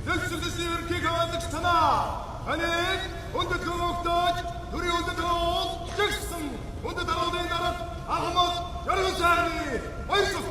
Дэвшилсэн ерөнхий командч танаа. Таныг өндөр төвөгдөж, төрийн өндөр төвөөл жигсэн. Өндөр дараалын дараад ахмад ярган сайрны баярлал.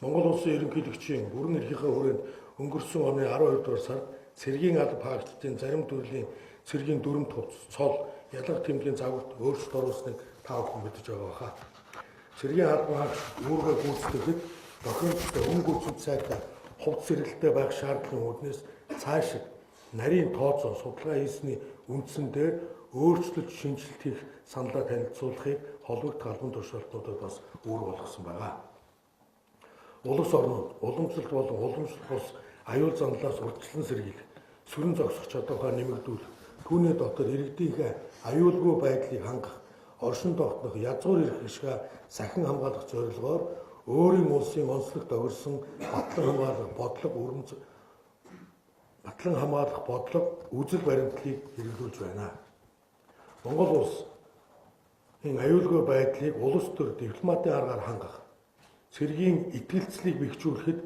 Монгол улсын ерөнхийлөгчийн бүрэн эрхийнхээ хүрээнд өнгөрсөн оны 12 дугаар сард цэргийн алба хаагчдын зарим төрлийн цэргийн дүрм төвц, цол, ялга тэмдгийн загварт өөрчлөлт оруулсныг та бүхэн мэдэж байгаа хаа. Цэргийн алба хаагч үүргээ гүйцэтгэхэд тохиромжтой өнгө үзэд сайтай хувц сэргэлттэй байх шаардлагын үүднээс цааш нарийн тооцоо судалгаа хийсний үндсэн дээр өөрчлөлт шинжилт хийх саналаа танилцуулахыг холбогдох албан тушаалтнуудад бас үүрэг болгосон байгаа. Улс орнууд уламжлалт болон уламжлалт бус аюул занлаас урьдчилан сэргийлэх, сүрэн зогсох чадвараа нэмэгдүүлэх, түүний дотор иргэдийнхээ аюулгүй байдлыг хангах, оршин тогтнох, язгуур эрх ашгаа сахин хамгаалах зорилгоор өөрийн улсын онцлог тохирсон батлан хамгаалах бодлого үзэл баримтлалыг хэрэглүүлж байна. Монгол улсын аюулгүй байдлыг улс төр дипломатын аргаар хангах, цэргийн итгэлцлийг бэхжүүлэхэд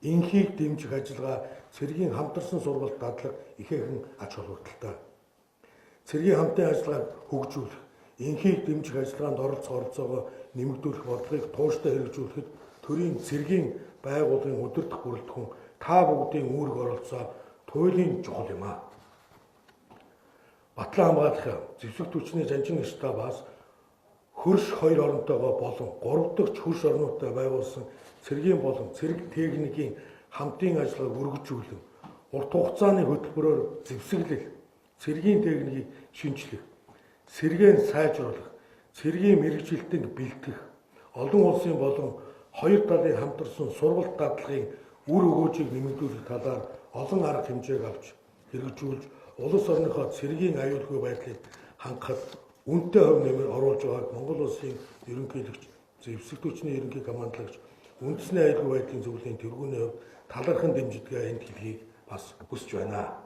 инхийг дэмжих ажиллагаа цэргийн хамтарсан сургалт дадлаг ихээхэн ач холбогдолтой. Цэргийн хамтын ажиллагааг хөгжүүлэх, инхийг дэмжих ажиллагаанд оролцох оролцоогоо нэмэгдүүлэх бодлогыг тууштай хэрэгжүүлэхэд төрийн цэргийн байгууллагын удирдах бүрэлдэхүүн та бүгдийн үүрэг оролцоо туйлын чухал юм аа. Батлан хамгаалах зэвсэгт хүчний жанжин штабаас хөрш хоёр оронтойгоо болон 3 дахь хөрш орнуудтай байгуулсан цэргийн болон цэрэг техникийн хамтын ажиллагааг өргөжүүлэн урт хугацааны хөтөлбөрөөр зэвсэглэх, цэргийн техникийг шинжлэх, сэргээн сайжруулах, цэргийн мэргэжилтэнд бэлтгэх, олон улсын болон хоёр талын хамтарсан сургалт дадлагын үр өгөөжийг нэмэгдүүлэх талаар олон арга хэмжээг авч хэрэгжүүлж улс орныхоо цэргийн аюулгүй байдлыг хангахад үнэтэй хөв нэмэр оруулж байгааг Монгол улсын ерөнхийлөгч, зэвсэгт хүчний ерөнхий командлагч, үндэсний аюулгүй байдлын зөвлөлийн тэргүүний хувьд талархан дэмжидгээ энд хэлхийг бас хүсэж байна.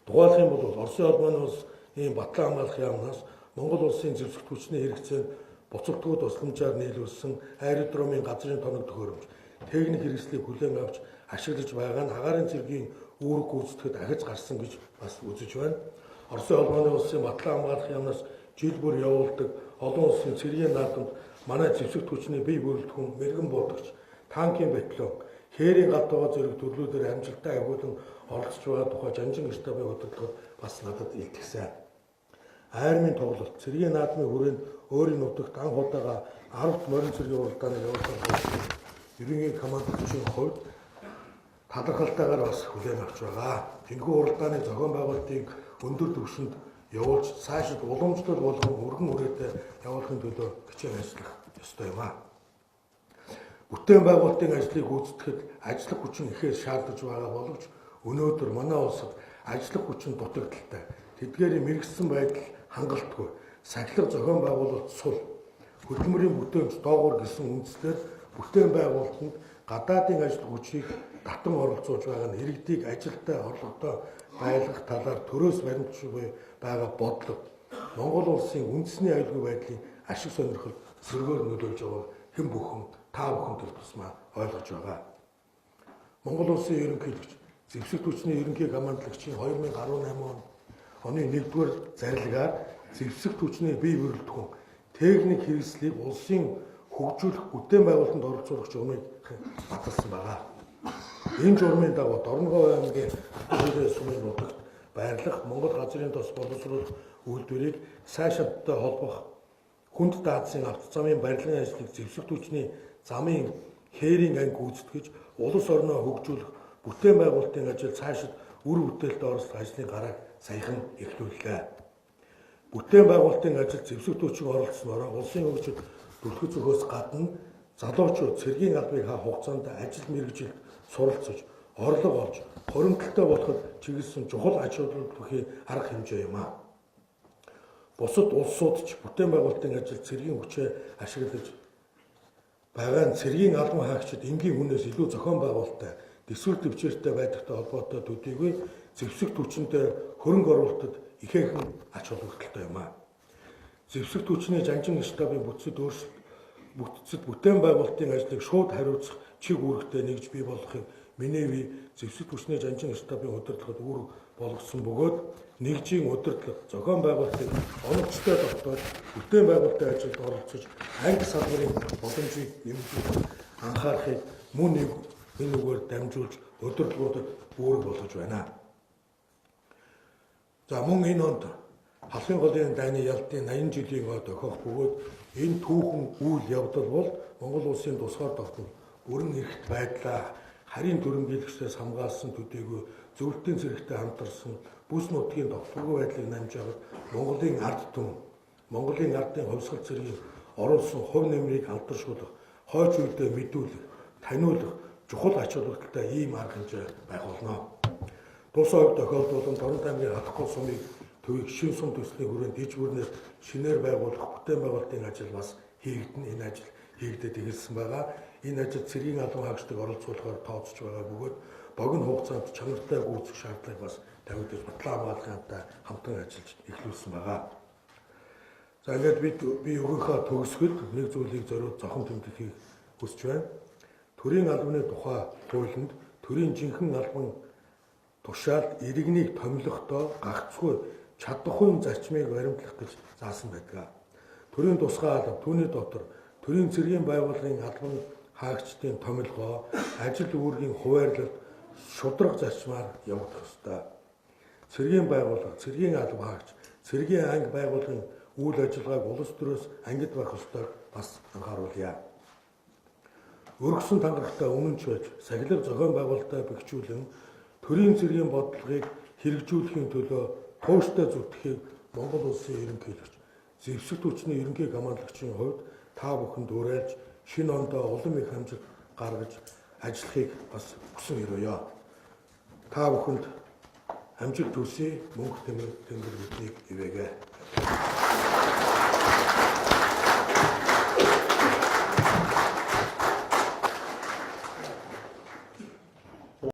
Тухайлх юм бол Оросын улманы улсын батлан хамгаалах яамнаас Монгол улсын зэвсэгт хүчний хэрэгцээнд буцалтгүй тусламжаар нийлүүлсэн аэродромын газрын тоног төхөөрөмж, техник хэрэгслийг хүлээн авч ашиглаж байгаа нь агаарын цэргийн үүрэг гүйцэтгэхэд ахиж гарсан гэж бас үзэж байна. Оросын улманы улсын батлан хамгаалах яамнаас жил бүр явуулдаг олон улсын цэргийн наадамд манай зэвсэгт хүчний бие бүрэлдэхүүн мэрэгэн буудагч, танкийн батальон, хээрийн гатгаа зэрэг төрлүүдээр амжилттай агуулan оролцож байгаа тухай жанжин штабын удирдлагад бас надад илтгэсэн. Айрмын тоглолт, цэргийн наадмын хүрээнд өөрийн нутагт анх удаага 10-т морин цэргийн уралдааныг явуулсан ерөнхий командлагчийн хувьд талархалтайгаар бас хүлээн авч байгаа. Энэхүү уралдааны зохион байгуулалтын өндөр түвшинд явуулж цаашид уламжлал болгон өргөн үрээтэй явуулахын төлөө хичээл ажиллах ёстой юм аа. Бүтээн байгуулалтын ажлыг гүйцэтгэхэд ажиллах хүчин ихээр шаардаж байгаа боловч өнөөдөр манай улсад ажиллах хүчин дутагдaltaй. Тэдгээрийн мэрэгсэн байдал хангалтгүй сахилга зохион байгуулалт сул хөдөлмөрийн бүтээмж доогуур гэсэн үндслээр бүтээн байгуулалтанд гадаадын ажил хүчийг татан оролцуулж байгаа нь иргэдийг ажилдаа орлоготой байлгах талаар төрөөс баримтшгүй байгаа бодлого Монгол улсын үндэсний аюулгүй байдлын ашиг сонирхол сөргөөр нөлөөлж байгааг хэн бүхэн та бүхэнд тусмаа ойлгож байгаа. Монгол улсын ерөнхийлөгч зэвсэгт хүчний ерөнхий командлагчийн 2018 оны 1-р зарилгаар зэвсэгт хүчний бие бүрэлдэхүүн техник хэрэгслийг улсын хөгжүүлэх бүтээн байгуулалтанд оролцуулах журмыг баталсан байгаа. Энэ журмын дагуу Дорногов аймгийн Хөдөлгөөний сумын нутагт байрлах Монгол газрын тос боловсруулах үйлдвэрийг сайшааттай холбох хүнд даацын автозамын барилгын ажлыг зэвсэгт хүчний замын хээрийн анги гүйцэтгэж улс орноо хөгжүүлэх бүтээн байгуулалтын ажил цаашид үр бүтээлтэй оролцох ажлын гарааг саяхан эхлүүллээ. Бүтээн байгуулалтын ажил зэвсэгт хүчийг оролцсноор улсын хөгжил түлхэж өгөхөөс гадна залуучууд цэргийн албыг хаа хугацаанд ажил мэргэжилд суралцж, орлого олж, хоримтлалтай болоход чиглэсэн чухал ач холбогдолтой арга хэмжээ юм а. Бусад улсууд ч бүтээн байгуулалтын ажил цэргийн хүчээ ашиглаж байгаа нь цэргийн албан хаагчид энгийн хүнээс илүү зохион байгуулалттай, дэвсгэр төвчээртэй байдагтай холбоотой төдийгүй зэвсэгт хүчинтэй хөрөнгө оруулалтад ихээхэн ач холбогдолтой юм а. Зэвсэгт хүчний жанжин штабын бүтцэд бүтээн байгуулалтын ажлыг шууд хариуцах чиг үүрэгтэй нэгж бий болохыг Миневи зэвсэгт хүчний жанжин штабын удирдлагад үүрэг болгосон бөгөөд нэгжийн удирдлага зохион байгуулалтыг оновчтой тогтоож бүтээн байгуулалтын ажилд оролцож анги салбарын боломжийг нэмэгдүүлэх анхаарахыг мөн нэг үгээр дамжуулж удирдлагуудад үүрэг болгож байна. За мөн энэ онд Халахын голын дайны ялтын 80 жилийн ой дохиох бөгөөд энэ түүхэн үйл явдал бол Монгол улсын тусгаар тогтмол бүрэн эрхт байдлаа харийн төрөмгийлэгчдээс хамгаалсан төдийгүй зөвлөлтийн зэрэгтэй хамтарсан бүс нутгийн тогтворгүй байдлыг намж аваад Монголын ард түмэн, Монголын ардын хувьсгал цэргийн оруулсан хувь нэмрийг алдаршуулах, хойч үедээ мэдүүлэх, таниулах чухал ач холбогдолтой ийм арга хэмжээ байх болно. Тус ойг тохиолдуулан Дорнод аймгийн Халахгүй сумыг төвийг шин сум төслийн хүрээнд иж бүрнээс шинээр байгуулах бүтээн байгуулалтын ажил бас хийгдэн энэ ажил хийгдээд эхэлсэн байгаа. Энэ ажил цэргийн албан хаагчдыг оролцуулахаар тооцож байгаа бөгөөд богино хугацаанд чанартай гүйцэх шаардлагыг бас тавигдаж батлан хамгаалалттай хамтан ажиллаж эхлүүлсэн байгаа. За ингээд би өгөхөө төгсгөл нэг зүйлийг зориуд зохон тэмдэглэхийг хүсэж байна. Төрийн албаны тухай хуулинд төрийн жинхэнэ албан тушаалд иргэнийг томилохдоо гагцгүй чадахгүй зарчмыг баримтлах гэж заасан байдаг. Төрийн тусгай алба түүний дотор төрийн цэргийн байгууллагын албан хаагчдын томилгоо ажил үүргийн хуваарлалт шудраг зарчмаар явагдах ёстой. Цэргийн байгууллага, цэргийн албан хаагч, цэргийн анги байгууллагын үйл ажиллагааг улс төрөөс ангид байх ёстойг бас анхааруулъя. Өргөсөн тангарахтай өмнөж байж сахилга зохион байгуулалтаа бэхжүүлэн төрийн цэргийн бодлогыг хэрэгжүүлэхийн төлөө тууштай зүтгэхийг Монгол улсын ерөнхийлөгч зэвсэгт хүчний ерөнхий командлагчийн хувьд та бүхэнд уриалж шинэ ондоо улам их амжилт гаргаж ажиллахыг бас хүсэн өрөөё. Та бүхэнд амжилт хүсье. Мөнх тэмдэг биднийг ивэгэ.